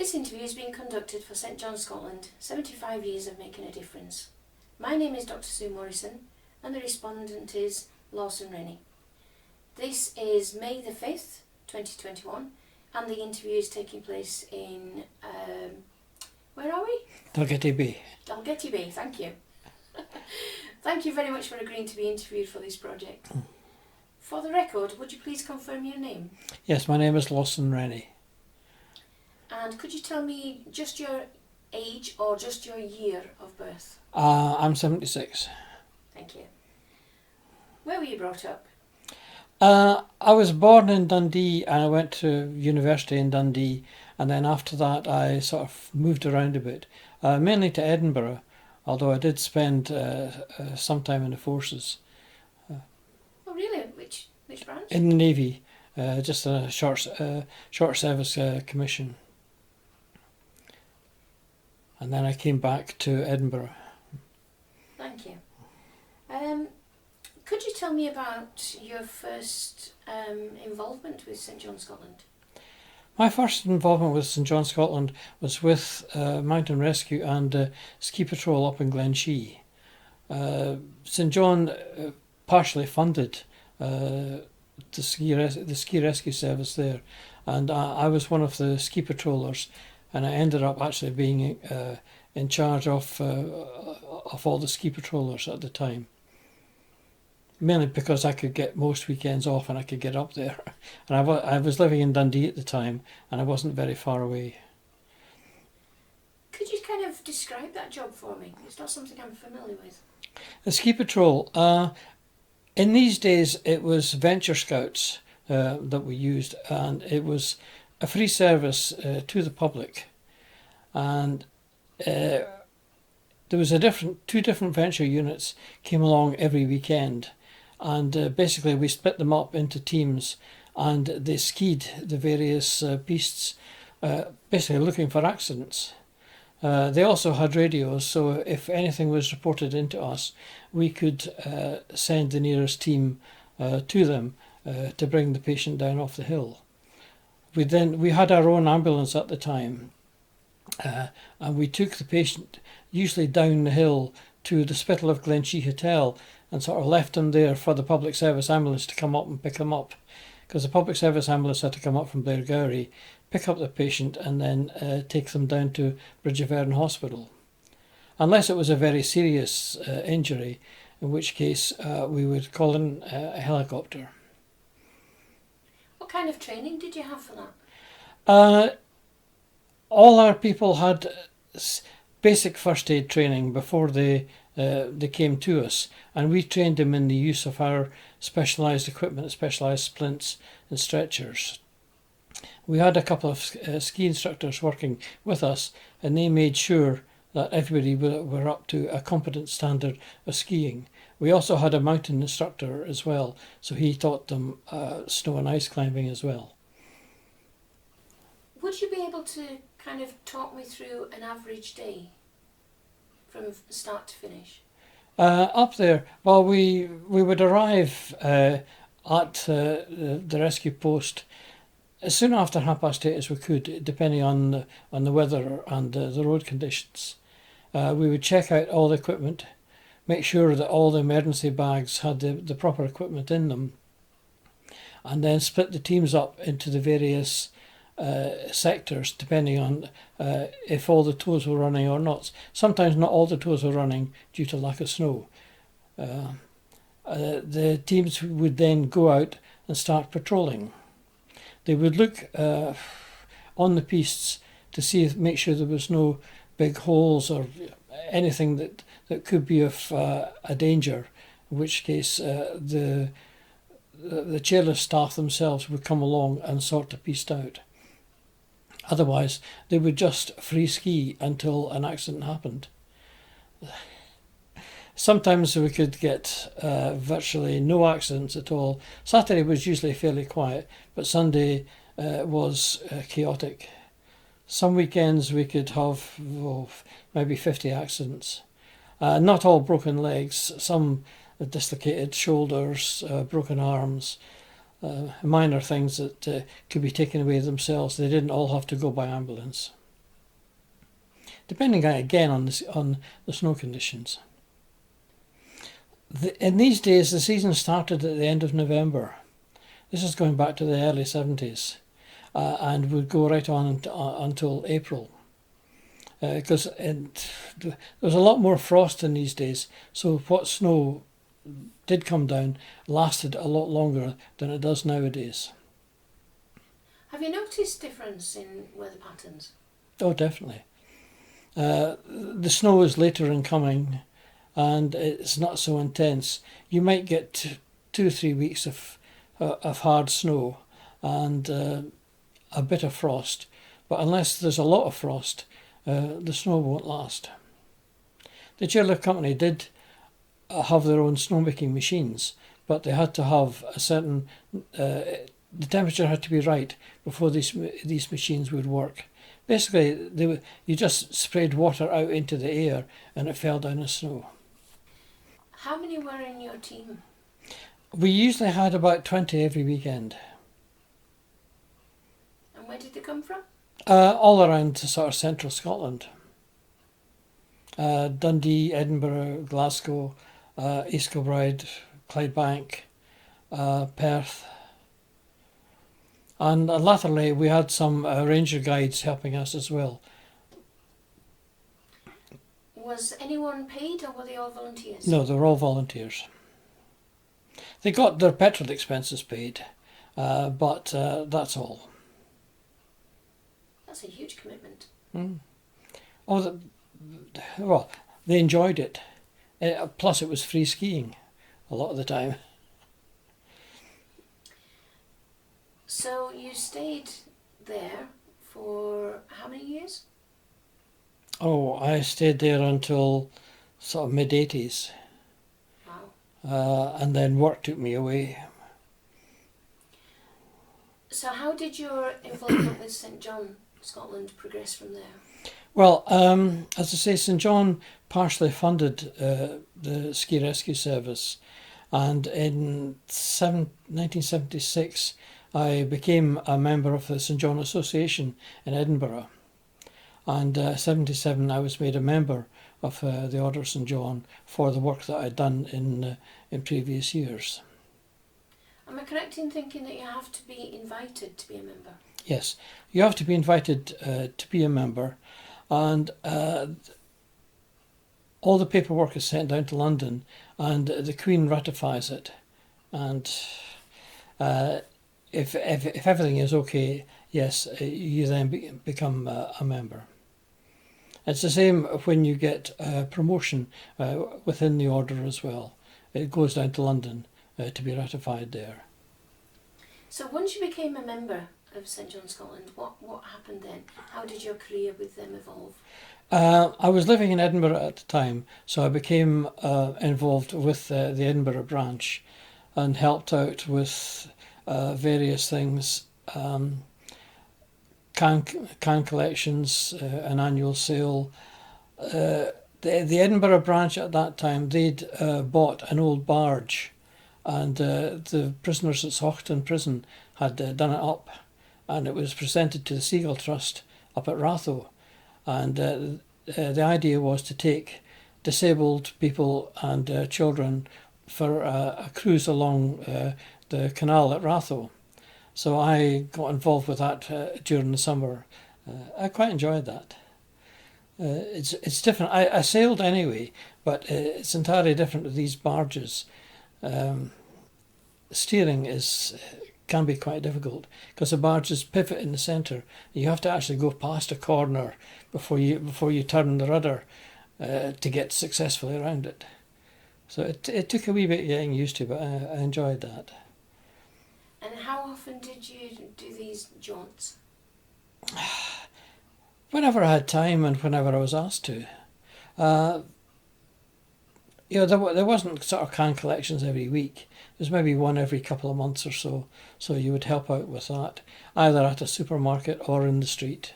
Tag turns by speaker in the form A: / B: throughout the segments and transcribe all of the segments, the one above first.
A: This interview is being conducted for St John Scotland, 75 years of making a difference. My name is Dr Sue Morrison and the respondent is Lawson Rennie. This is May the 5th, 2021 and the interview is taking place in, where are we?
B: Dalgety Bay.
A: Dalgety Bay, thank you. Thank you very much for agreeing to be interviewed for this project. For the record, would you please confirm your name?
B: Yes, my name is Lawson Rennie.
A: And could you tell me just your age or just your year of birth?
B: I'm 76.
A: Thank you. Where were you brought up?
B: I was born in Dundee and I went to university in Dundee, and then after that I sort of moved around a bit, mainly to Edinburgh, although I did spend some time in the forces.
A: Oh really? Which branch?
B: In the Navy, just a short service commission. And then I came back to Edinburgh.
A: Thank you. Could you tell me about your first involvement with St John Scotland?
B: My first involvement with St John Scotland was with Mountain Rescue and Ski Patrol up in Glenshee. St John partially funded the ski rescue service there, and I was one of the ski patrollers, and I ended up actually being in charge of all the ski patrollers at the time. Mainly because I could get most weekends off and I could get up there. And I was living in Dundee at the time and I wasn't very far away.
A: Could you kind of describe that job for me? It's not something I'm familiar with.
B: The ski patrol, in these days it was Venture Scouts that we used, and it was a free service to the public. And there was two different venture units came along every weekend. And basically we split them up into teams and they skied the various pistes, basically looking for accidents. They also had radios, so if anything was reported into us, we could send the nearest team to them to bring the patient down off the hill. We had our own ambulance at the time, and we took the patient usually down the hill to the Spittal of Glenshee Hotel and sort of left him there for the public service ambulance to come up and pick him up, because the public service ambulance had to come up from Blairgowrie, pick up the patient and then take them down to Bridge of Earn Hospital. Unless it was a very serious injury, in which case we would call in a helicopter.
A: What kind of training did you have for
B: that? All our people had basic first aid training before they came to us, and we trained them in the use of our specialised equipment, specialised splints and stretchers. We had a couple of ski instructors working with us, and they made sure that everybody were up to a competent standard of skiing. We also had a mountain instructor as well, so he taught them snow and ice climbing as well.
A: Would you be able to kind of talk me through an average day from start to finish?
B: Up there, well, we would arrive at the rescue post as soon after 8:30 as we could, depending on the weather and the road conditions. We would check out all the equipment, make sure that all the emergency bags had the proper equipment in them, and then split the teams up into the various sectors depending on if all the tows were running or not. Sometimes not all the tows were running due to lack of snow. The teams would then go out and start patrolling. They would look on the pistes to make sure there was no big holes or anything that could be of a danger, in which case the chairlift staff themselves would come along and sort the piste out. Otherwise, they would just free ski until an accident happened. Sometimes we could get virtually no accidents at all. Saturday was usually fairly quiet, but Sunday was chaotic. Some weekends we could have maybe 50 accidents. Not all broken legs, some dislocated shoulders, broken arms, minor things that could be taken away themselves. They didn't all have to go by ambulance. depending again on the snow conditions. In these days, the season started at the end of November. This is going back to the early 70s, and would go right on until April. Because there was a lot more frost in these days, so what snow did come down lasted a lot longer than it does nowadays.
A: Have you noticed difference in weather patterns?
B: Oh, definitely. The snow is later in coming, and it's not so intense. You might get 2 or 3 weeks of hard snow and a bit of frost, but unless there's a lot of frost, the snow won't last. The chairlift company did have their own snowmaking machines, but they had to have a certain the temperature had to be right before these machines would work. Basically, you just sprayed water out into the air and it fell down as snow.
A: How many were in your team?
B: We usually had about 20 every weekend.
A: And where did they come from?
B: All around sort of central Scotland. Dundee, Edinburgh, Glasgow, East Kilbride, Clydebank, Perth. And latterly we had some ranger guides helping us as well.
A: Was anyone paid or were they all volunteers?
B: No, they were all volunteers. They got their petrol expenses paid, but that's all.
A: That's a huge commitment.
B: Oh, well, they enjoyed it. Plus it was free skiing a lot of the time.
A: So you stayed there for how many years?
B: Oh, I stayed there until sort of mid-80s.
A: Wow.
B: And then work took me away.
A: So how did your involvement with St John Scotland progress from there?
B: Well, as I say, St John partially funded the ski rescue service, and in 1976 I became a member of the St John Association in Edinburgh, and 77 I was made a member of the Order of St John for the work that I'd done in previous years.
A: Am I correct in thinking that you have to be invited to be a member?
B: Yes, you have to be invited to be a member, and all the paperwork is sent down to London, and the Queen ratifies it. And if everything is okay, yes, you then become a member. It's the same when you get promotion within the order as well. It goes down to London to be ratified there.
A: So once you became a member of St John Scotland, what happened then? How did your career with them evolve?
B: I was living in Edinburgh at the time, so I became involved with the Edinburgh branch and helped out with various things, can collections, an annual sale. The Edinburgh branch at that time, they'd bought an old barge, and the prisoners at Saughton Prison had done it up, and it was presented to the Seagull Trust up at Ratho. And the idea was to take disabled people and children for a cruise along the canal at Ratho. So I got involved with that during the summer. I quite enjoyed that. It's different. I sailed anyway, but it's entirely different with these barges. Steering can be quite difficult because the barges pivot in the centre. You have to actually go past a corner before you turn the rudder to get successfully around it. So it took a wee bit getting used to, but I enjoyed that.
A: And how often did you do these jaunts?
B: Whenever I had time and whenever I was asked to. There wasn't sort of can collections every week. There's maybe one every couple of months or so. So you would help out with that, either at a supermarket or in the street.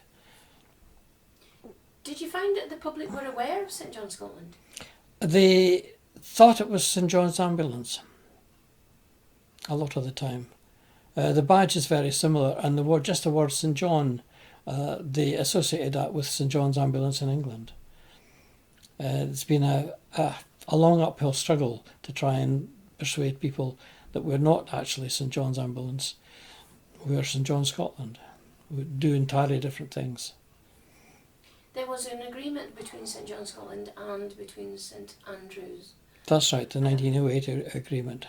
A: Did you find that the public were aware of St John Scotland?
B: They thought it was St John's Ambulance a lot of the time. The badge is very similar, and just the word St John they associated that with St John's Ambulance in England. It's been a long uphill struggle to try and persuade people that we're not actually St John's Ambulance, we're St John's Scotland. We do entirely different things.
A: There was an agreement between St John's Scotland and between St Andrews.
B: That's right, the 1908 agreement.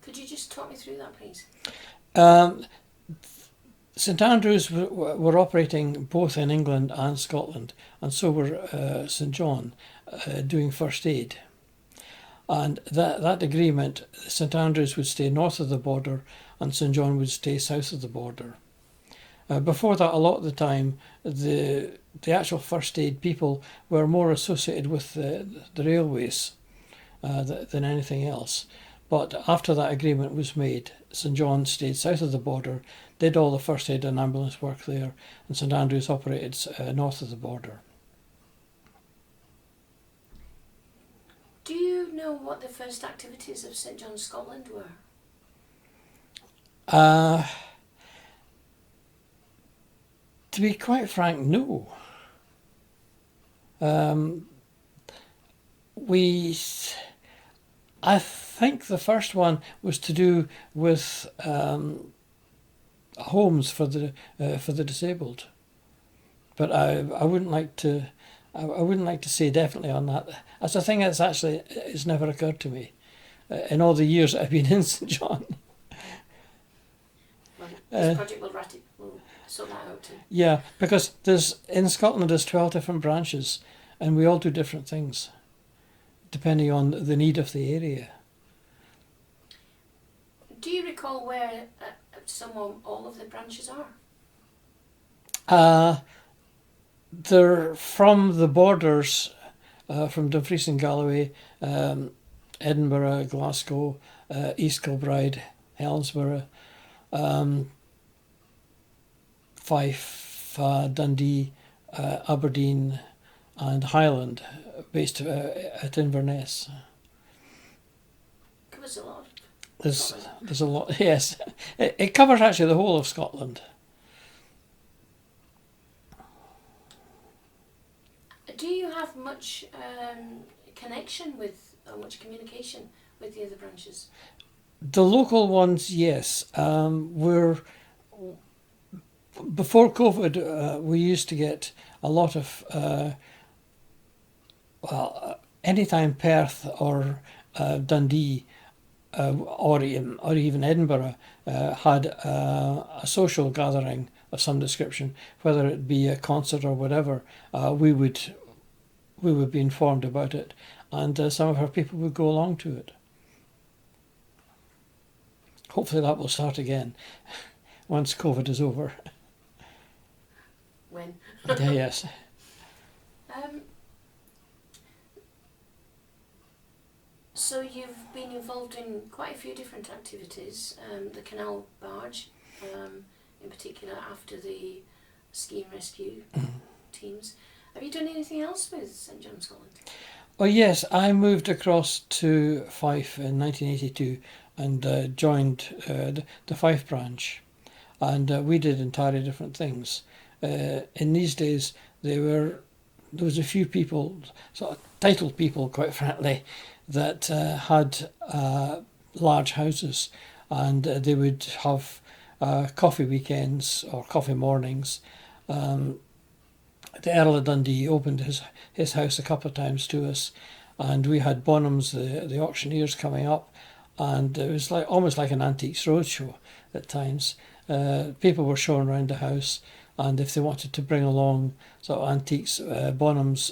A: Could you just talk me through that, please?
B: St Andrews were operating both in England and Scotland, and so were St John, doing first aid. And that agreement, St Andrews would stay north of the border and St John would stay south of the border. Before that, a lot of the time, the actual first aid people were more associated with the railways than anything else. But after that agreement was made, St John stayed south of the border, did all the first aid and ambulance work there, and St Andrews operated north of the border.
A: Do you know what the first activities of St John's Scotland were?
B: To be quite frank, no. I think the first one was to do with homes for the disabled, but I wouldn't like to say definitely on that. That's a thing that's actually it's never occurred to me in all the years I've been in St John.
A: Well, this project will sort that out too.
B: Yeah, because in Scotland there's 12 different branches, and we all do different things, depending on the need of the area.
A: Do you recall where some or all of the branches
B: are? They're from the borders, from Dumfries and Galloway, Edinburgh, Glasgow, East Kilbride, Helensburgh, Fife, Dundee, Aberdeen, and Highland, based at Inverness.
A: Covers a lot.
B: There's a lot. Yes, it covers actually the whole of Scotland.
A: Do you have much connection with, or much communication with the other branches?
B: The local ones, yes. Before COVID, we used to get a lot of, anytime Perth or Dundee or even Edinburgh had a social gathering of some description, whether it be a concert or whatever, we would be informed about it, and some of our people would go along to it. Hopefully that will start again once COVID is over.
A: When?
B: Yes.
A: So you've been involved in quite a few different activities. The canal barge, in particular, after the ski and rescue teams. Have you done anything else with St John's Scotland?
B: Oh yes, I moved across to Fife in 1982 and joined the Fife branch, and we did entirely different things. In these days, there was a few people, sort of titled people, quite frankly, that had large houses, and they would have coffee weekends or coffee mornings. The Earl of Dundee opened his house a couple of times to us, and we had Bonhams, the auctioneers, coming up, and it was almost like an antiques roadshow at times. People were shown around the house, and if they wanted to bring along sort of antiques, Bonhams,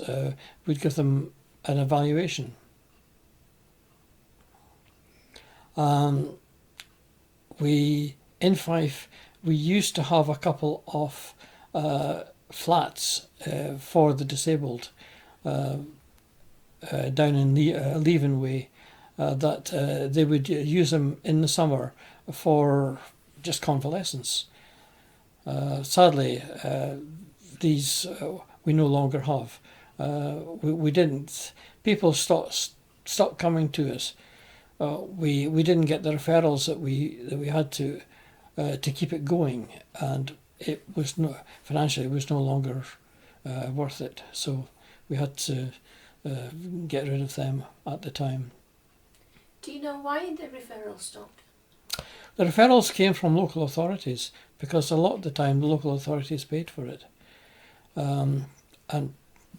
B: we'd give them an evaluation. In Fife, we used to have a couple of flats for the disabled down in Leven Way, that they would use them in the summer for just convalescence. Sadly, these we no longer have. We didn't. People stopped coming to us. We didn't get the referrals that we had to keep it going, and it was financially, it was no longer worth it. So we had to get rid of them at the time.
A: Do you know why the referral stopped?
B: The referrals came from local authorities because a lot of the time the local authorities paid for it, and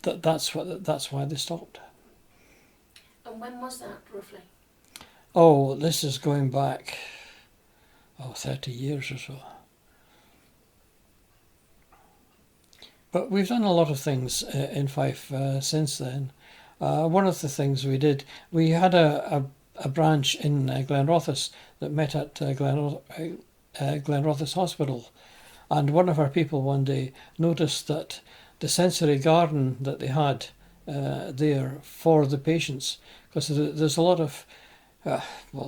B: that's why they stopped.
A: And when was that, roughly?
B: Oh, this is going back 30 years or so. But we've done a lot of things in Fife since then. One of the things we did, we had a branch in Glenrothes that met at Glenrothes Hospital, and one of our people one day noticed that the sensory garden that they had there for the patients, because there's a lot of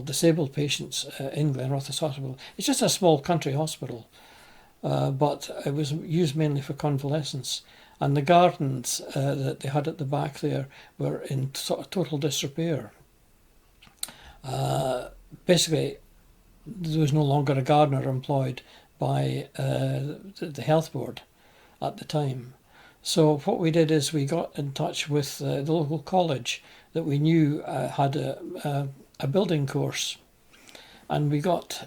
B: disabled patients in Glenrothes Hospital. It's just a small country hospital, but it was used mainly for convalescence. And the gardens that they had at the back there were in sort of total disrepair. Basically, there was no longer a gardener employed by the health board at the time. So what we did is we got in touch with the local college that we knew had a building course, and we got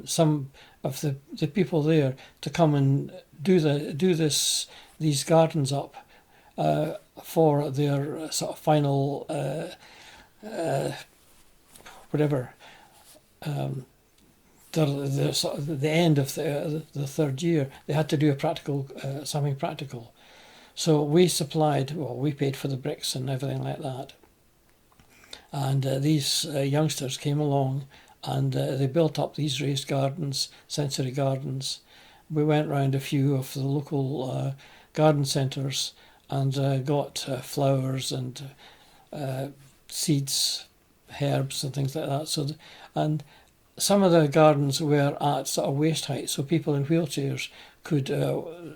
B: some of the people there to come and do these gardens up for their sort of final whatever. The end of the third year, they had to do a practical, something practical. So we paid for the bricks and everything like that. And these youngsters came along and they built up these raised gardens, sensory gardens. We went round a few of the local garden centres and got flowers and seeds, herbs and things like that. And some of the gardens were at sort of waist height, so people in wheelchairs could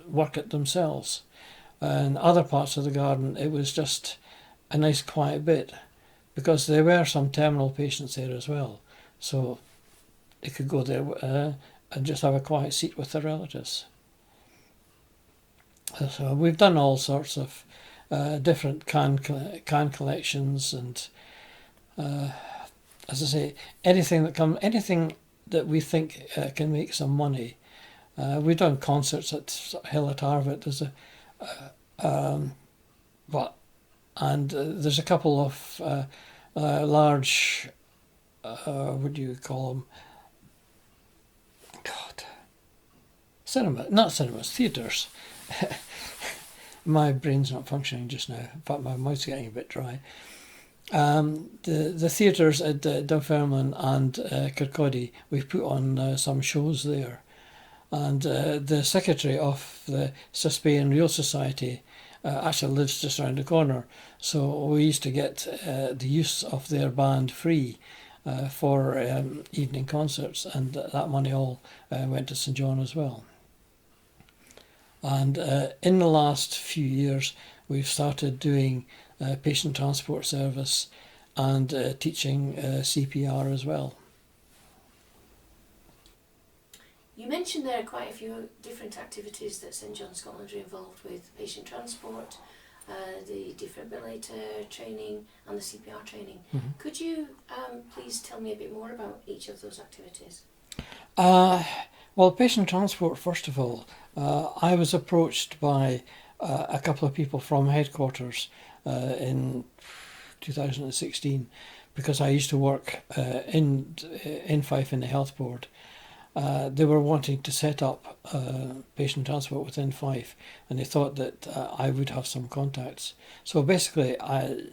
B: work it themselves. And other parts of the garden, it was just a nice quiet bit, because there were some terminal patients there as well. So they could go there and just have a quiet seat with their relatives. So we've done all sorts of different can collections and as I say, anything that we think can make some money. We've done concerts at Hill at Harvard. There's there's a couple of large, what do you call them? Theatres. My brain's not functioning just now. In fact, my mouth's getting a bit dry. The theatres at Dunfermline and Kirkcaldy, we've put on some shows there. And the secretary of the Suspain Real Society actually lives just around the corner. So we used to get the use of their band free for evening concerts, and that money all went to St John as well. And in the last few years, we've started doing patient transport service and teaching CPR as well.
A: You mentioned there are quite a few different activities that St John Scotland are involved with: patient transport, the defibrillator training and the CPR training. Mm-hmm. Could you please tell me a bit more about each of those activities?
B: Well, patient transport, first of all, I was approached by a couple of people from headquarters in 2016, because I used to work in Fife in the health board. They were wanting to set up patient transport within Fife, and they thought that I would have some contacts. So basically, I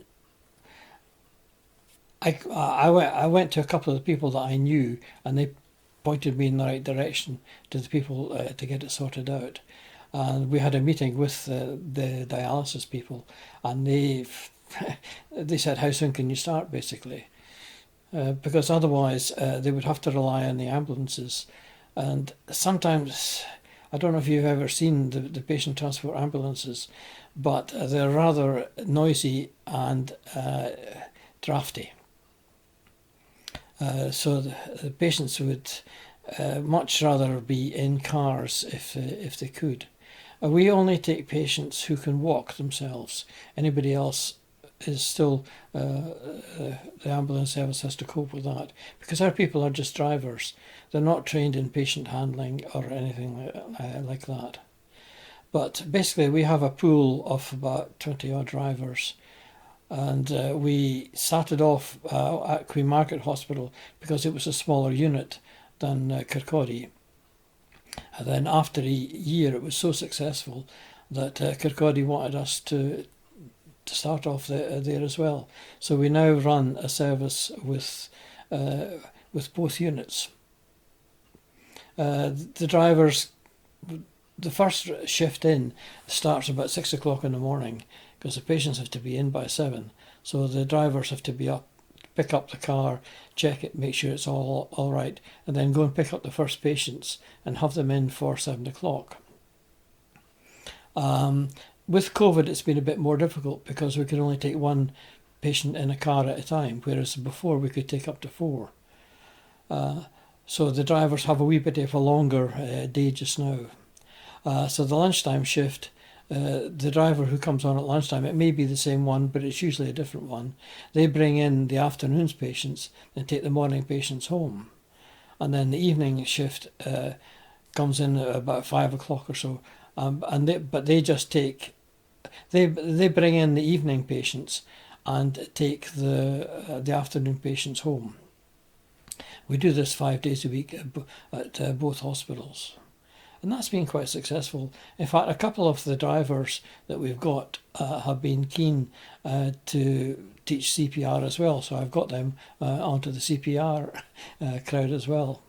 B: went to a couple of the people that I knew, and they pointed me in the right direction to the people to get it sorted out. And we had a meeting with the dialysis people, and they said, how soon can you start, basically? Because otherwise they would have to rely on the ambulances. And sometimes, I don't know if you've ever seen the patient transport ambulances, but they're rather noisy and drafty. So the patients would much rather be in cars if they could. We only take patients who can walk themselves. Anybody else is still, the ambulance service has to cope with that, because our people are just drivers. They're not trained in patient handling or anything like that. But basically we have a pool of about 20 odd drivers, and we started off at Queen Margaret Hospital because it was a smaller unit than Kirkcaldy. And then after a year it was so successful that Kirkcaldy wanted us to start off there as well. So we now run a service with both units. The drivers, the first shift in starts about 6 o'clock in the morning because the patients have to be in by 7. So the drivers have to be up, pick up the car, check it, make sure it's all right, and then go and pick up the first patients and have them in for 7 o'clock. With COVID, it's been a bit more difficult because we can only take one patient in a car at a time, whereas before we could take up to 4. So the drivers have a wee bit of a longer day just now. So the lunchtime shift, the driver who comes on at lunchtime, it may be the same one, but it's usually a different one. They bring in the afternoon's patients and take the morning patients home. And then the evening shift comes in at about 5 o'clock or so. But they just take, they bring in the evening patients and take the afternoon patients home. We do this 5 days a week at both hospitals. And that's been quite successful. In fact, a couple of the drivers that we've got have been keen to teach CPR as well. So I've got them onto the CPR crowd as well.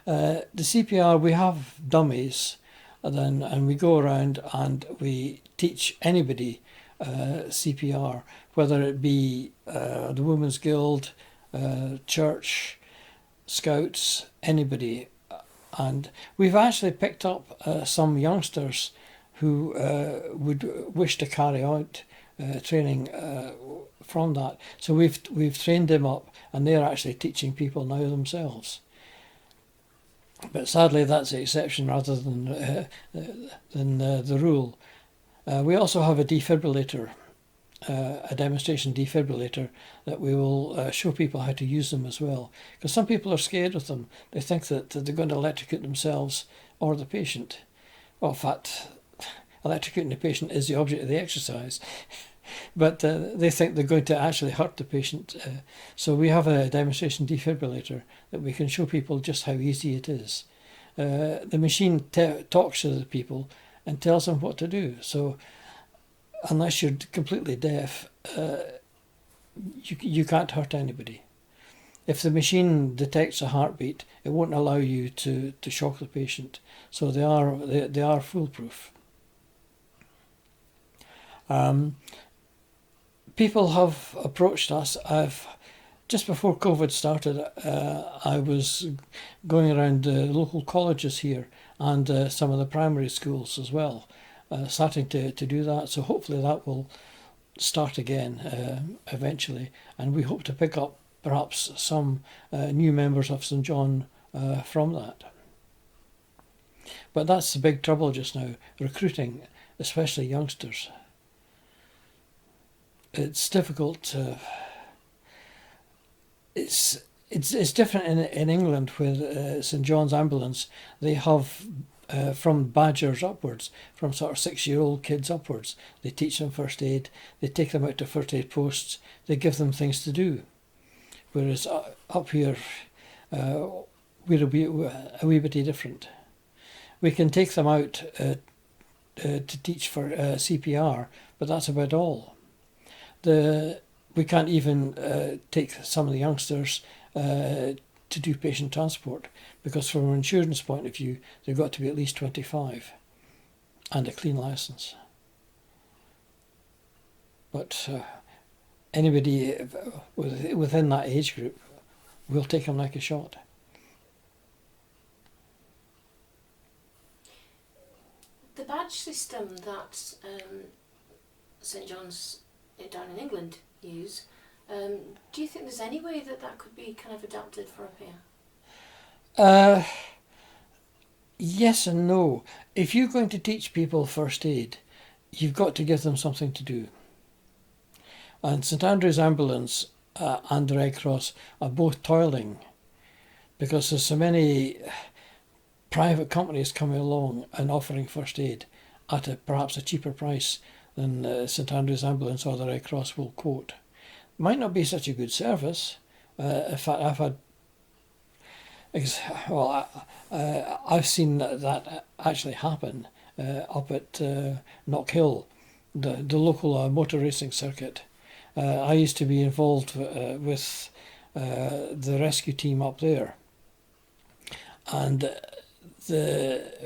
B: The CPR, we have dummies, and we go around and we teach anybody CPR, whether it be the Women's Guild, church, scouts, anybody. And we've actually picked up some youngsters who would wish to carry out training from that. So we've trained them up, and they're actually teaching people now themselves. But sadly, that's the exception rather than the rule. We also have a defibrillator, a demonstration defibrillator, that we will show people how to use them as well. Because some people are scared of them. They think that they're going to electrocute themselves or the patient. Well, in fact, electrocuting the patient is the object of the exercise. But they think they're going to actually hurt the patient. So we have a demonstration defibrillator that we can show people just how easy it is. The machine talks to the people and tells them what to do. So unless you're completely deaf, you can't hurt anybody. If the machine detects a heartbeat, it won't allow you to shock the patient. So they are foolproof. People have approached us. Just before COVID started, I was going around local colleges here and some of the primary schools as well, starting to do that. So hopefully that will start again eventually, and we hope to pick up perhaps some new members of St John from that. But that's the big trouble just now, recruiting, especially youngsters. It's difficult. It's different in England with St John's Ambulance. They have from badgers upwards, from sort of 6-year-old kids upwards. They teach them first aid. They take them out to first aid posts. They give them things to do. Whereas up here, we're a wee bit different. We can take them out to teach for CPR, but that's about all. We can't even take some of the youngsters to do patient transport, because from an insurance point of view, they've got to be at least 25 and a clean licence. But anybody within that age group, we'll take them like a shot.
A: The badge system that St John's down in England use, do you think there's any way that could be kind of adapted for up here?
B: Uh, yes and no. If you're going to teach people first aid, you've got to give them something to do. And St Andrew's Ambulance and the Red Cross are both toiling because there's so many private companies coming along and offering first aid at perhaps a cheaper price than St Andrew's Ambulance or the Red Cross will quote. Might not be such a good service. In fact, I've seen that actually happen up at Knockhill, the local motor racing circuit. I used to be involved with the rescue team up there, and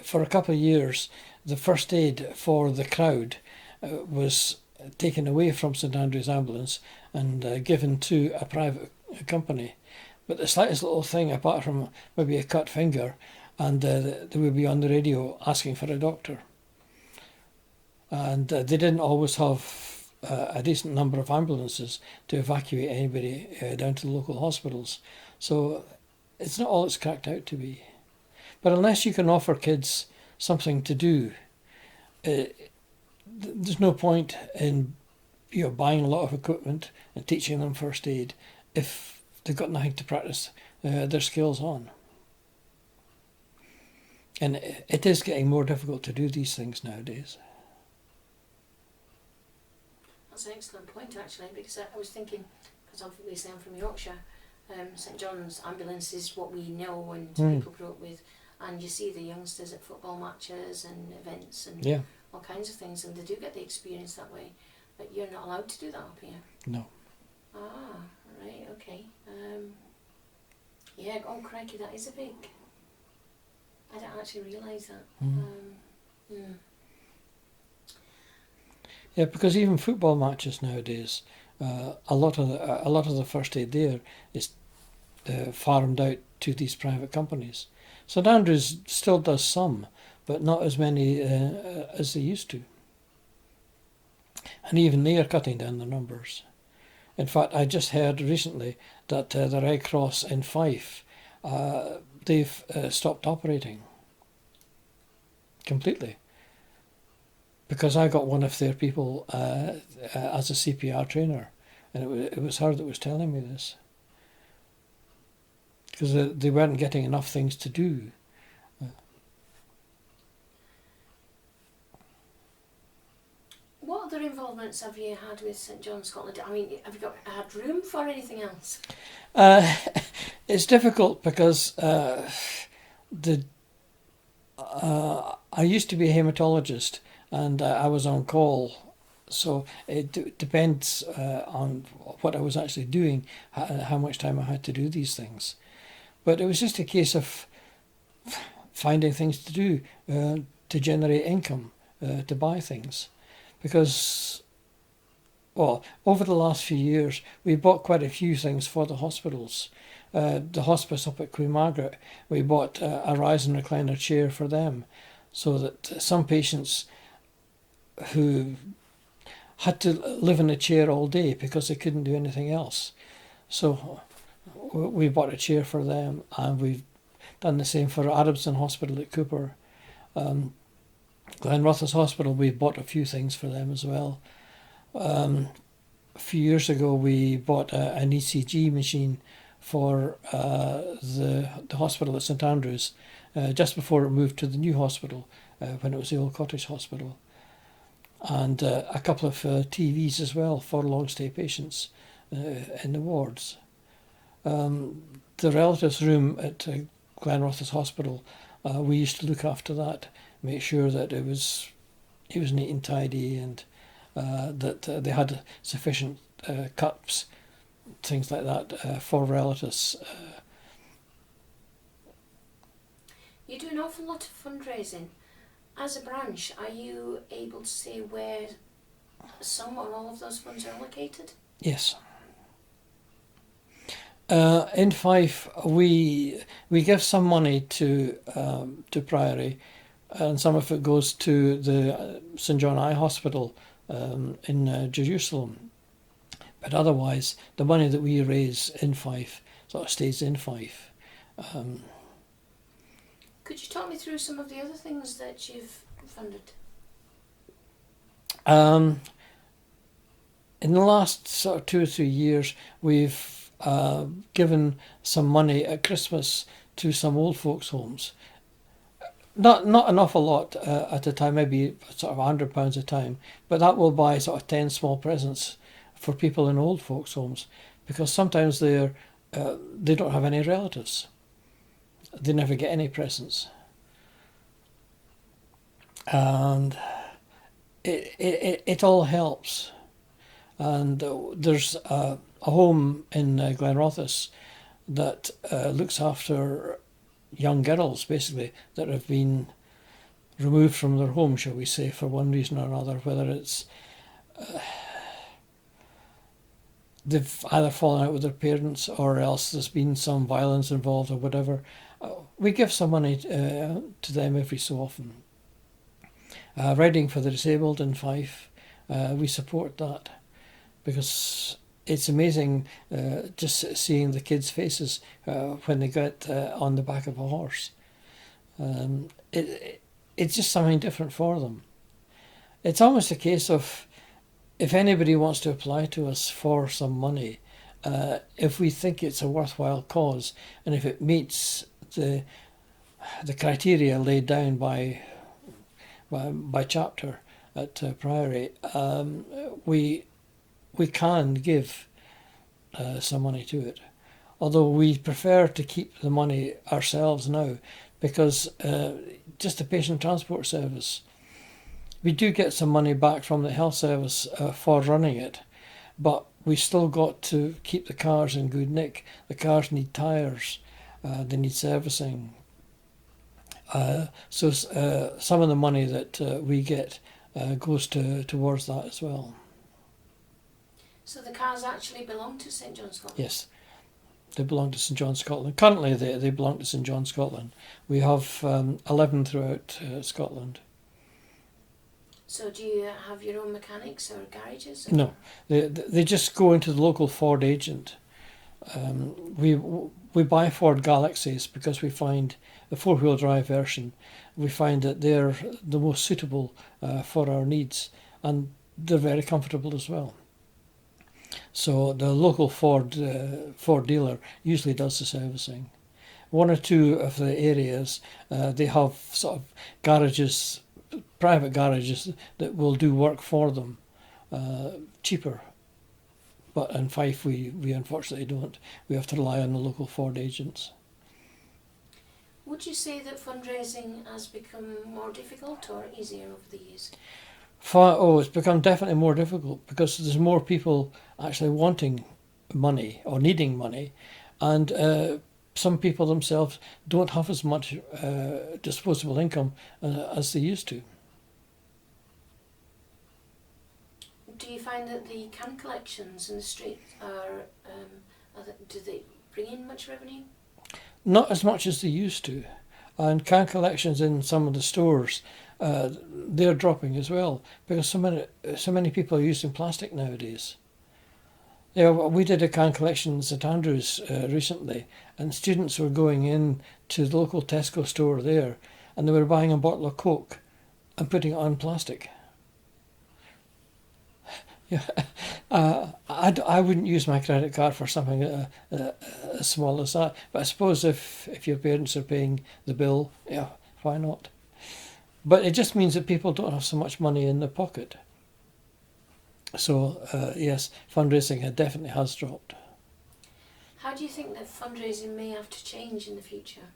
B: for a couple of years, the first aid for the crowd was taken away from St Andrew's Ambulance and given to a private company. But the slightest little thing, apart from maybe a cut finger, and they would be on the radio asking for a doctor. And they didn't always have a decent number of ambulances to evacuate anybody down to the local hospitals. So it's not all it's cracked out to be. But unless you can offer kids something to do, there's no point in buying a lot of equipment and teaching them first aid if they've got nothing to practice their skills on. And it is getting more difficult to do these things nowadays.
A: That's an excellent point, actually, because I was thinking, because obviously I'm from Yorkshire, St John's Ambulance is what we know and people grew up with, and you see the youngsters at football matches and events and all kinds of things, and they do get the experience that way, but you're not allowed to do that up here.
B: No.
A: Ah, right, okay. Yeah, oh crikey, that is a big... I didn't actually realise that.
B: Yeah, because even football matches nowadays, a lot of the first aid there is farmed out to these private companies. St Andrews still does some, but not as many as they used to. And even they are cutting down the numbers. In fact, I just heard recently that the Red Cross in Fife, they've stopped operating completely. Because I got one of their people as a CPR trainer, and it was her that was telling me this. Because they weren't getting enough things to do.
A: What other involvements have you had with St John's Scotland? I mean, have you had room for anything else?
B: It's difficult because I used to be a haematologist, and I was on call, so it depends on what I was actually doing, how much time I had to do these things. But it was just a case of finding things to do to generate income, to buy things. Because, well, over the last few years, we bought quite a few things for the hospitals. The hospice up at Queen Margaret, we bought a rise and recliner chair for them, so that some patients who had to live in a chair all day because they couldn't do anything else. So we bought a chair for them, and we've done the same for Adamson Hospital at Cooper. Glenrothes Hospital, we bought a few things for them as well. A few years ago, we bought an ECG machine for the hospital at St Andrews, just before it moved to the new hospital, when it was the old cottage hospital. And a couple of TVs as well for long-stay patients in the wards. The relatives' room at Glenrothes Hospital, we used to look after that, make sure that it was neat and tidy, and that they had sufficient cups, things like that, for relatives.
A: You do an awful lot of fundraising. As a branch, are you able to say where some or all of those funds are allocated?
B: Yes. In Fife, we give some money to Priory, and some of it goes to the St John Eye Hospital in Jerusalem. But otherwise, the money that we raise in Fife sort of stays in Fife.
A: Could you talk me through some of the other things that you've funded?
B: In the last sort of 2 or 3 years, we've given some money at Christmas to some old folks' homes. Not an awful lot at a time, maybe sort of £100 a time, but that will buy sort of 10 small presents for people in old folks' homes, because sometimes they don't have any relatives. They never get any presents. And it all helps. And there's a home in Glenrothes that looks after young girls, basically, that have been removed from their home, shall we say, for one reason or another, whether it's they've either fallen out with their parents or else there's been some violence involved or whatever. We give some money to them every so often. Riding for the Disabled in Fife, we support that, because it's amazing just seeing the kids' faces when they get on the back of a horse. It's just something different for them. It's almost a case of, if anybody wants to apply to us for some money, if we think it's a worthwhile cause, and if it meets the criteria laid down by chapter at Priory, we can give some money to it. Although we prefer to keep the money ourselves now, because just the patient transport service, we do get some money back from the health service for running it, but we still got to keep the cars in good nick. The cars need tyres, they need servicing. So some of the money that we get goes towards that as well.
A: So the cars actually belong to St John's Scotland?
B: Yes, they belong to St John's Scotland. Currently they belong to St John's Scotland. We have 11 throughout Scotland.
A: So do you have your own mechanics or garages? Or?
B: No, they just go into the local Ford agent. We buy Ford Galaxies because we find the 4-wheel drive version, we find that they're the most suitable for our needs, and they're very comfortable as well. So the local Ford dealer usually does the servicing. 1 or 2 of the areas, they have sort of garages, private garages that will do work for them cheaper. But in Fife we unfortunately don't. We have to rely on the local Ford agents.
A: Would you say that fundraising has become more difficult or easier over the years?
B: It's become definitely more difficult, because there's more people actually wanting money or needing money, and some people themselves don't have as much disposable income as they used to.
A: Do you find that the can collections in the street do they bring in much revenue?
B: Not as much as they used to, and can collections in some of the stores, they're dropping as well, because so many people are using plastic nowadays. Yeah, we did a can collection in St Andrews recently, and students were going in to the local Tesco store there, and they were buying a bottle of Coke and putting it on plastic. Yeah, I wouldn't use my credit card for something as small as that. But I suppose if your parents are paying the bill, yeah, why not? But it just means that people don't have so much money in their pocket. So yes, fundraising definitely has dropped.
A: How do you think that fundraising may have to change in the future?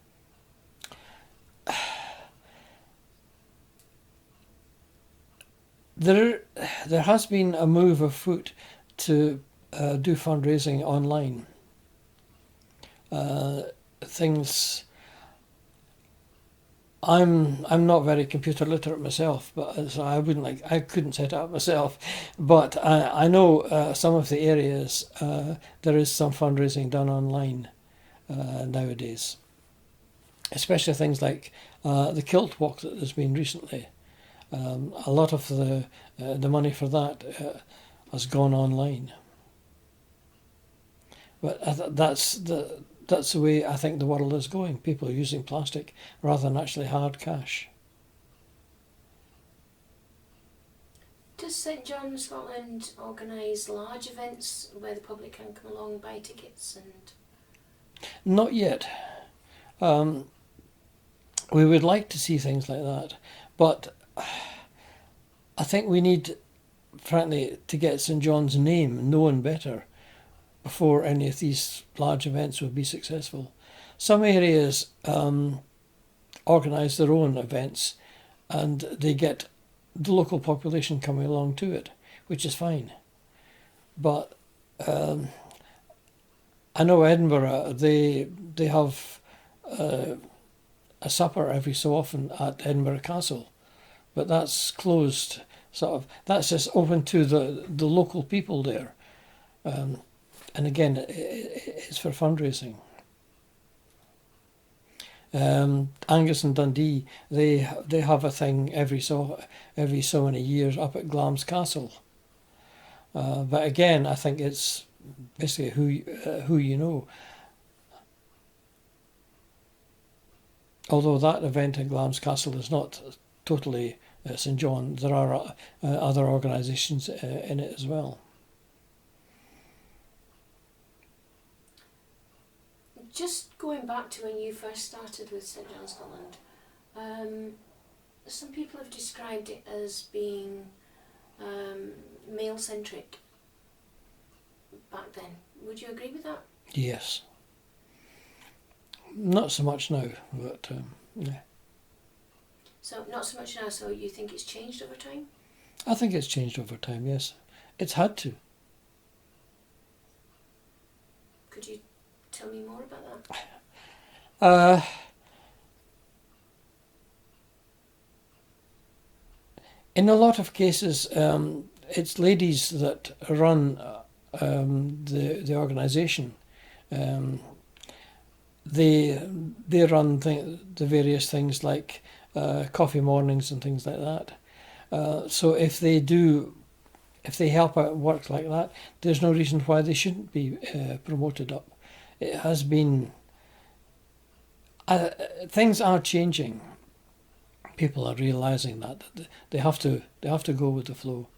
B: There has been a move afoot to do fundraising online. Things. I'm not very computer literate myself, but so I couldn't set it up myself. But I know some of the areas there is some fundraising done online nowadays, especially things like the kilt walk that there's been recently. A lot of the money for that has gone online, but that's that's the way I think the world is going. People are using plastic rather than actually hard cash.
A: Does St John Scotland organise large events where the public can come along, buy tickets and...
B: Not yet. We would like to see things like that, but I think we need, frankly, to get St John's name known better before any of these large events will be successful. Some areas organise their own events and they get the local population coming along to it, which is fine. But I know Edinburgh, they have a supper every so often at Edinburgh Castle, but that's closed, sort of. That's just open to the local people there. And again, it's for fundraising. Angus and Dundee, they have a thing every so many years up at Glamis Castle. But again, I think it's basically who you know. Although that event at Glamis Castle is not totally St John, there are other organisations in it as well.
A: Just going back to when you first started with St John Scotland, some people have described it as being male-centric back then. Would you agree with that?
B: Yes. Not so much now, but yeah.
A: So not so much now, so you think it's changed over time?
B: I think it's changed over time, yes. It's had to.
A: Could you tell me more about
B: that? In a lot of cases, it's ladies that run the organisation. They run the various things like coffee mornings and things like that. So if they help out work like that, there's no reason why they shouldn't be promoted up. It has been. Things are changing. People are realising that they have to go with the flow.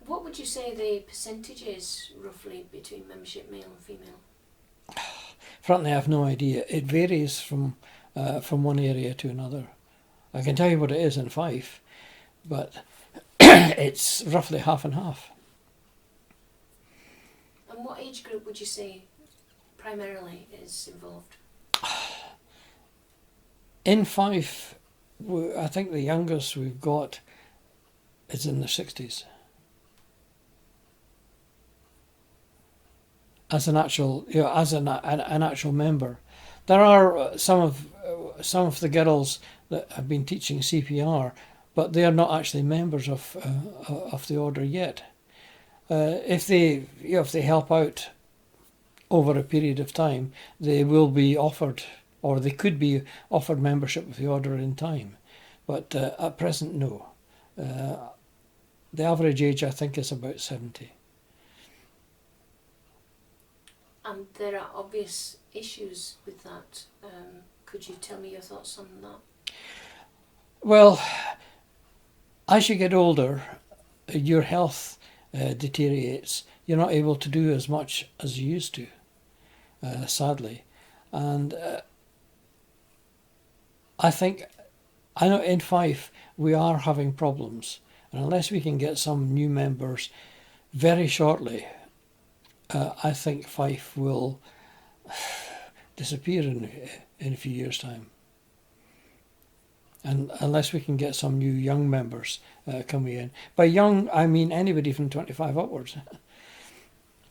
A: What would you say the percentage is roughly between membership male and female?
B: Frankly, I have no idea. It varies from one area to another. I can tell you what it is in Fife, but it's roughly half and half.
A: And what age group would you say primarily is involved?
B: In Fife, I think the youngest we've got is in the 60s. As an actual, as an actual member, there are some of the girls that have been teaching CPR, but they are not actually members of the order yet. If they help out over a period of time, they will be offered, or they could be offered membership of the order in time. But at present, no. The average age, I think, is about 70.
A: And there are obvious issues with that. Could you tell me your thoughts on that?
B: Well, as you get older, your health deteriorates. You're not able to do as much as you used to, sadly. And I know in Fife we are having problems. And unless we can get some new members very shortly, I think Fife will disappear in a few years' time. And unless we can get some new young members coming in. By young, I mean anybody from 25 upwards.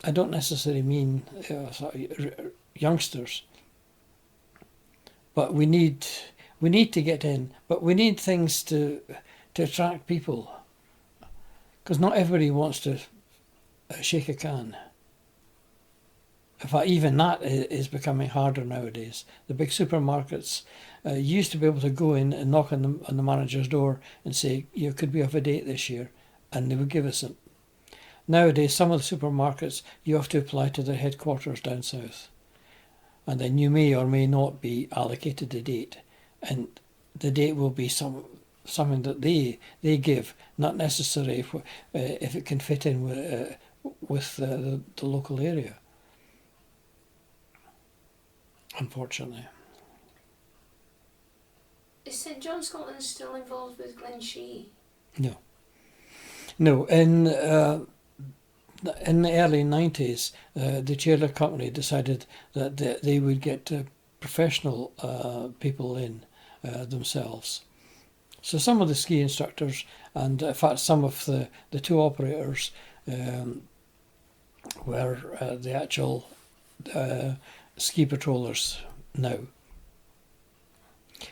B: I don't necessarily mean youngsters. But we need to get in. But we need things to attract people. Because not everybody wants to shake a can. In fact, even that is becoming harder nowadays. The big supermarkets used to be able to go in and knock on the manager's door and say, could we have a date this year? And they would give us it. Nowadays, some of the supermarkets, you have to apply to their headquarters down south. And then you may or may not be allocated a date. And the date will be something that they give, not necessary if it can fit in with the local area. Unfortunately.
A: Is St John Scotland still involved with Glen Shee?
B: No. No, in the early 90s, the Chairlift Company decided that they would get professional people in themselves. So some of the ski instructors, and in fact some of the tour operators were the actual ski patrollers now.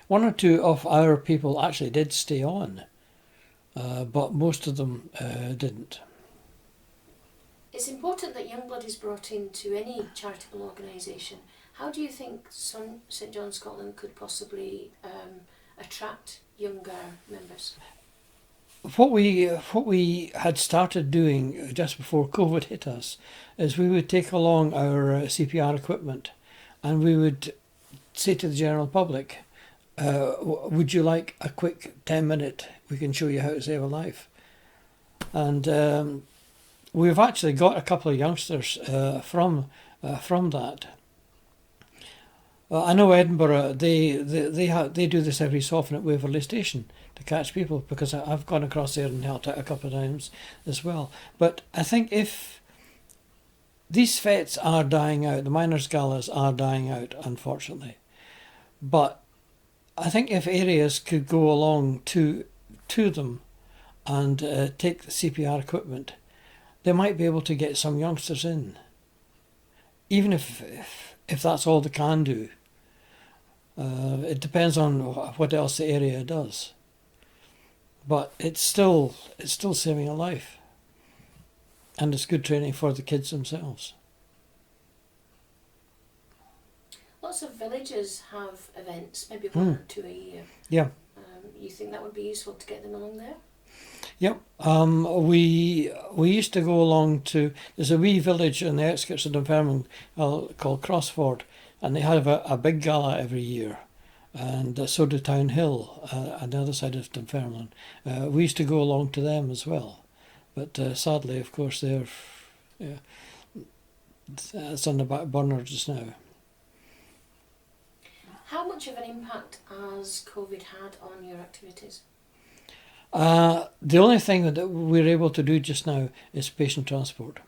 B: One or two of our people actually did stay on, but most of them didn't.
A: It's important that young blood is brought into any charitable organisation. How do you think St John Scotland could possibly attract younger members?
B: What we had started doing just before COVID hit us is we would take along our CPR equipment, and we would say to the general public, would you like a quick 10-minute, we can show you how to save a life. And we've actually got a couple of youngsters from that. I know Edinburgh, they do this every so often at Waverley Station to catch people, because I've gone across there and helped out a couple of times as well. But I think if these fetes are dying out, the miners' galas are dying out, unfortunately. But I think if areas could go along to them and take the CPR equipment, they might be able to get some youngsters in, even if that's all they can do. It depends on what else the area does, but it's still saving a life, and it's good training for the kids themselves.
A: Lots of villages have events, maybe one or two a year.
B: Yeah.
A: You think that would be useful to get them along there?
B: Yep. We used to go along to, there's a wee village in the outskirts of Dunfermline called Crossford, and they have a big gala every year, and so do Town Hill on the other side of Dunfermline. We used to go along to them as well, but sadly, of course, it's on the back burner just now.
A: How much of an impact has COVID had on your activities?
B: The only thing that we're able to do just now is patient transport.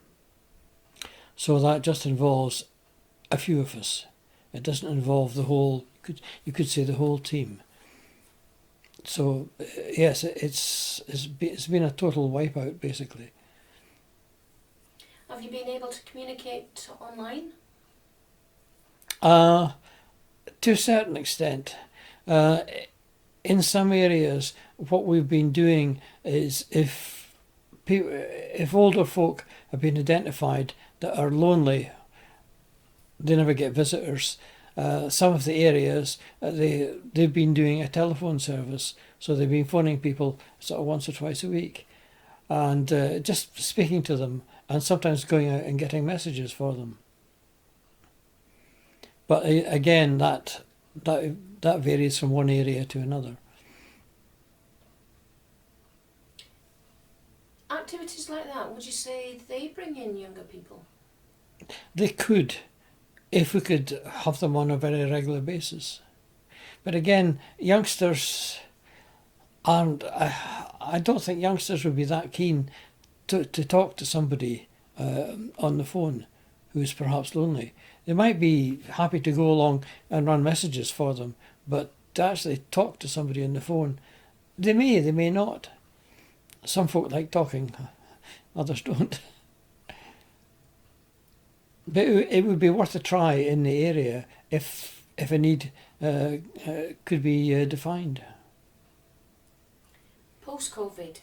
B: So that just involves a few of us. It doesn't involve the whole, you could say the whole team. So yes, it's been a total wipeout basically.
A: Have you been able to communicate online?
B: To a certain extent. In some areas, what we've been doing is if older folk have been identified that are lonely, they never get visitors. Some of the areas, they've been doing a telephone service, so they've been phoning people sort of once or twice a week, and just speaking to them, and sometimes going out and getting messages for them. But again, that varies from one area to another.
A: Activities like that, would you say they bring in younger people?
B: They could, if we could have them on a very regular basis. But again, youngsters aren't, I don't think youngsters would be that keen to talk to somebody on the phone who's perhaps lonely. They might be happy to go along and run messages for them, but to actually talk to somebody on the phone, they may not. Some folk like talking, others don't. But it would be worth a try in the area if a need could be defined.
A: Post-COVID,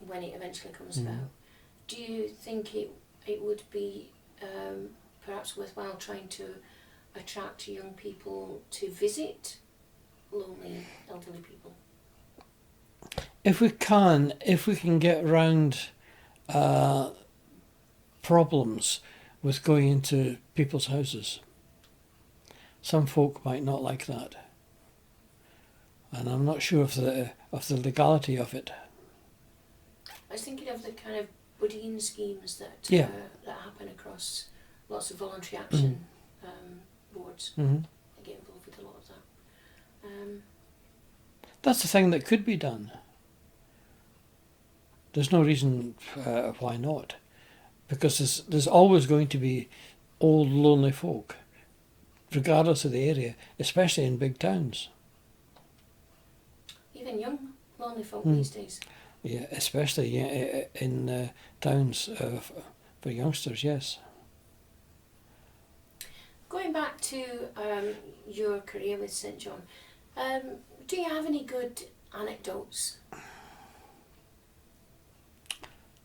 A: when it eventually comes about, do you think it would be perhaps worthwhile trying to attract young people to visit lonely elderly people?
B: If we can get around problems with going into people's houses. Some folk might not like that, and I'm not sure of the legality of it.
A: I was thinking of the kind of buddying schemes that that happen across lots of voluntary action boards.
B: Mm-hmm.
A: I get involved with a lot of that.
B: That's the thing that could be done. There's no reason why not, because there's always going to be old lonely folk, regardless of the area, especially in big towns.
A: Even young lonely folk these days.
B: Yeah, especially in towns for youngsters, yes.
A: Going back to your career with St John, do you have any good anecdotes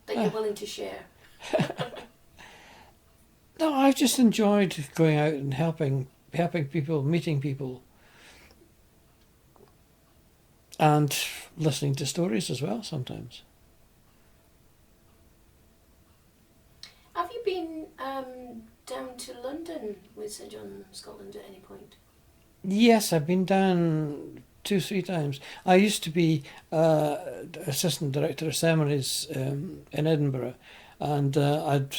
A: that you're willing to share?
B: No, I've just enjoyed going out and helping people, meeting people, and listening to stories as well sometimes.
A: Have you been down to London with St John Scotland at any point?
B: Yes, I've been down 2-3 times. I used to be assistant director of seminaries in Edinburgh, and I'd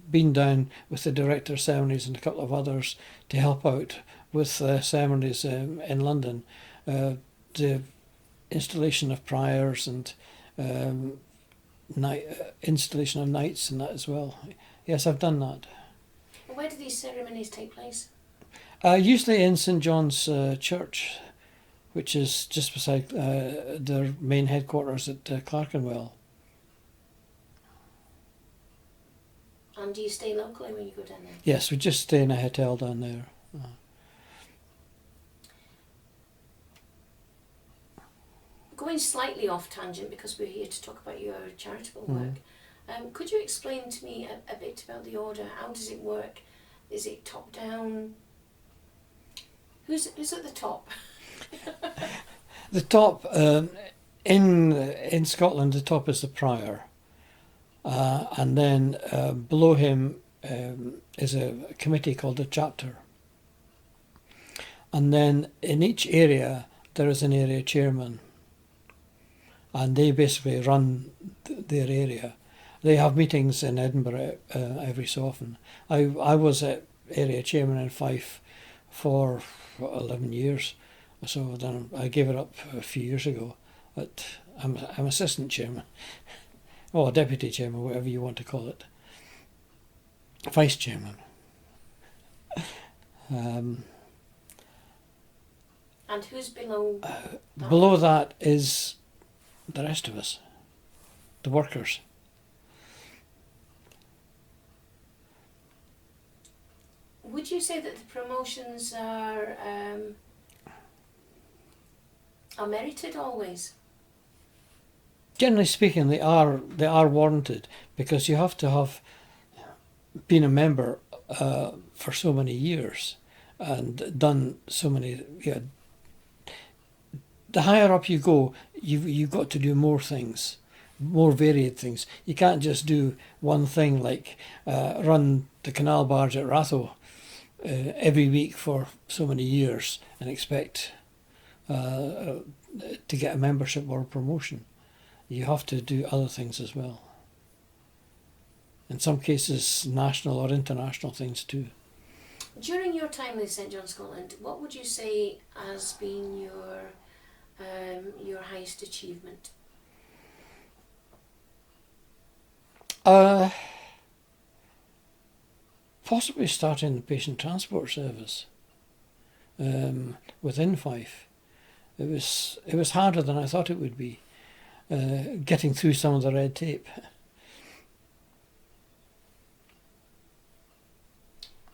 B: been down with the director of seminaries and a couple of others to help out with seminaries in London. The installation of priors and installation of nights and that as well. Yes, I've done that.
A: And where do these ceremonies take place?
B: Usually in St John's Church, which is just beside their main headquarters at Clerkenwell.
A: And do you stay locally when you go down there?
B: Yes, we just stay in a hotel down there.
A: Going slightly off tangent, because we're here to talk about your charitable work, could you explain to me a bit about the order? How does it work? Is it top down? Who's at the top?
B: The top in Scotland, the top is the prior, and then below him is a committee called a chapter, and then in each area there is an area chairman, and they basically run their area. They have meetings in Edinburgh every so often. I was area chairman in Fife for 11 years, so then I gave it up a few years ago. But I'm assistant chairman, or deputy chairman, whatever you want to call it. Vice chairman.
A: And who's below that?
B: Below that is the rest of us, the workers.
A: Would you say that the promotions are merited always?
B: Generally speaking, they are warranted, because you have to have been a member for so many years and done so many. The higher up you go, you've got to do more things, more varied things. You can't just do one thing like run the canal barge at Ratho every week for so many years and expect to get a membership or a promotion. You have to do other things as well. In some cases, national or international things too.
A: During your time with St John Scotland, what would you say has been your highest achievement?
B: Possibly starting the patient transport service within Fife. It was harder than I thought it would be, getting through some of the red tape.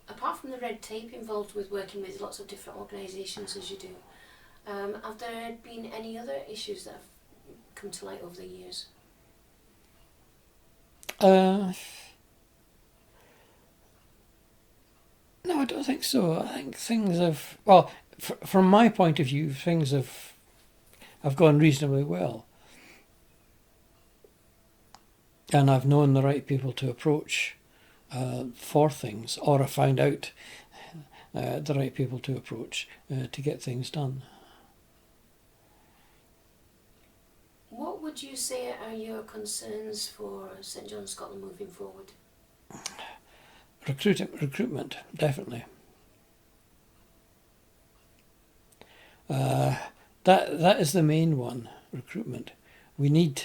A: Apart from the red tape involved with working with lots of different organisations as you do, have there been any other issues that have come to light over the years?
B: No, I don't think so. I think things have, well, from my point of view, things have gone reasonably well. And I've known the right people to approach for things, or I find out the right people to approach to get things done.
A: What would you say are your concerns for St John's Scotland moving forward?
B: Recruitment, definitely. That is the main one, recruitment. We need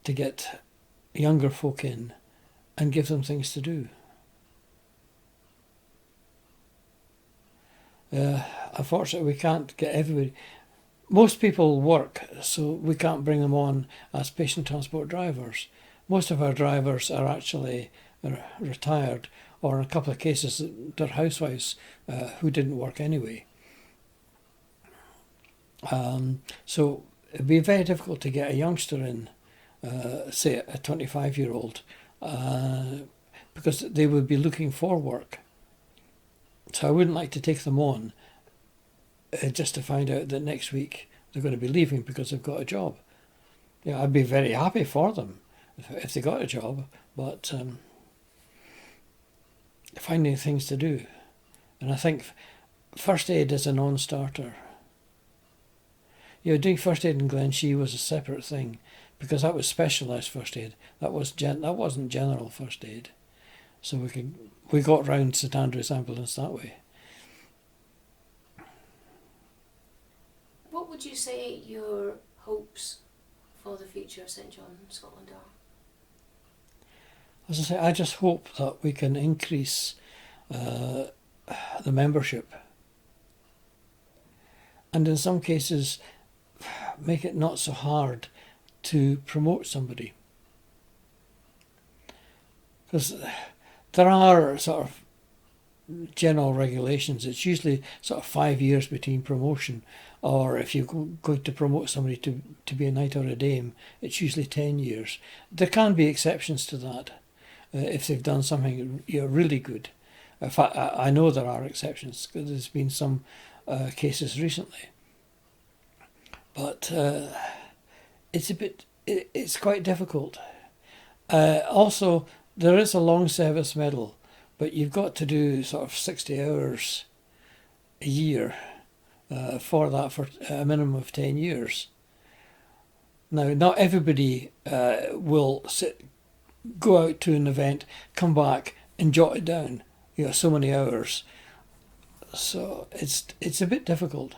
B: to get younger folk in and give them things to do. Unfortunately, we can't get everybody. Most people work, so we can't bring them on as patient transport drivers. Most of our drivers are actually retired, or in a couple of cases, they're housewives who didn't work anyway. So it'd be very difficult to get a youngster in, say a 25-year-old, because they would be looking for work. So I wouldn't like to take them on just to find out that next week they're going to be leaving because they've got a job. Yeah, I'd be very happy for them if they got a job, but finding things to do. And I think first aid is a non-starter. Doing first aid in Glenshee was a separate thing because that was specialised first aid. That wasn't general first aid. So we got round St Andrew's Ambulance that way.
A: What would you say your hopes for the future of St John's Scotland are?
B: As I say, I just hope that we can increase the membership, and in some cases make it not so hard to promote somebody. Because there are sort of general regulations. It's usually sort of 5 years between promotion, or if you're going to promote somebody to be a knight or a dame, it's usually 10 years. There can be exceptions to that if they've done something really good. In fact, I know there are exceptions because there's been some cases recently. But it's quite difficult. Also, there is a long service medal, but you've got to do sort of 60 hours a year for that for a minimum of 10 years. Now, not everybody will go out to an event, come back and jot it down, so many hours. So it's a bit difficult.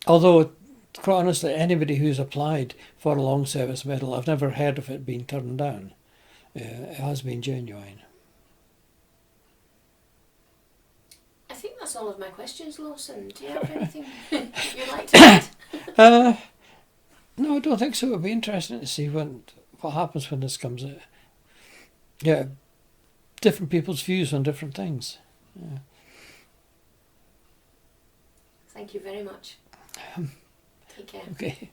B: Although, quite honestly, anybody who's applied for a long service medal, I've never heard of it being turned down. It has been genuine.
A: I think that's all of my questions, Lawson. Do you have anything you'd like to add?
B: No, I don't think so. It'll be interesting to see what happens when this comes out. Yeah, different people's views on different things. Yeah.
A: Thank you very much. Take care.
B: Okay.